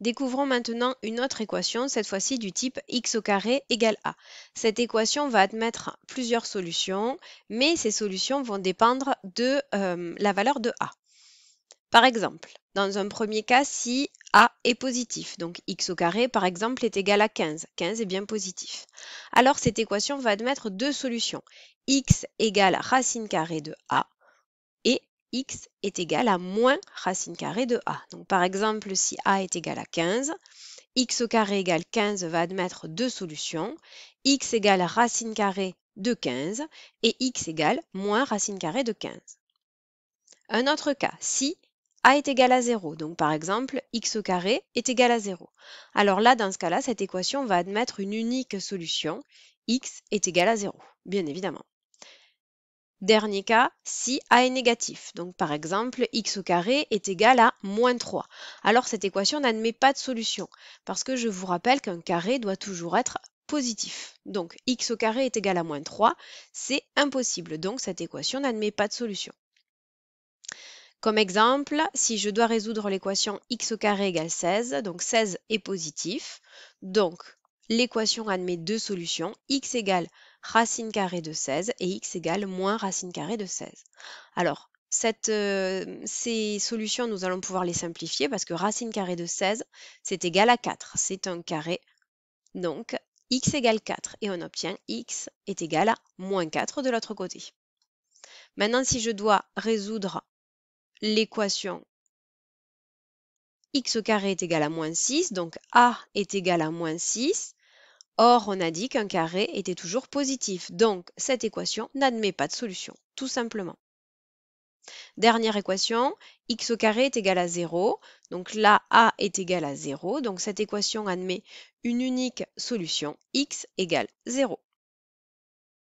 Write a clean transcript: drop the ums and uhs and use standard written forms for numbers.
Découvrons maintenant une autre équation, cette fois-ci du type x au carré égale a. Cette équation va admettre plusieurs solutions, mais ces solutions vont dépendre de la valeur de a. Par exemple, dans un premier cas, si a est positif, donc x au carré par exemple est égal à 15, 15 est bien positif, alors cette équation va admettre deux solutions, x égale racine carrée de a et x est égal à moins racine carrée de a. Donc par exemple, si a est égal à 15, x au carré égale 15 va admettre deux solutions, x égale racine carrée de 15 et x égale moins racine carrée de 15. Un autre cas, si a est égal à 0, donc par exemple, x au carré est égal à 0. Alors là, dans ce cas-là, cette équation va admettre une unique solution, x est égal à 0, bien évidemment. Dernier cas, si a est négatif, donc par exemple, x au carré est égal à moins 3. Alors cette équation n'admet pas de solution, parce que je vous rappelle qu'un carré doit toujours être positif. Donc x au carré est égal à moins 3, c'est impossible, donc cette équation n'admet pas de solution. Comme exemple, si je dois résoudre l'équation x au carré égale 16, donc 16 est positif, donc l'équation admet deux solutions, x égale racine carrée de 16 et x égale moins racine carrée de 16. Alors, ces solutions, nous allons pouvoir les simplifier parce que racine carrée de 16, c'est égal à 4, c'est un carré, donc x égale 4 et on obtient x est égal à moins 4 de l'autre côté. Maintenant, si je dois résoudre l'équation x au carré est égal à moins 6, donc a est égal à moins 6. Or, on a dit qu'un carré était toujours positif, donc cette équation n'admet pas de solution, tout simplement. Dernière équation, x au carré est égal à 0, donc là, a est égal à 0, donc cette équation admet une unique solution, x égale 0.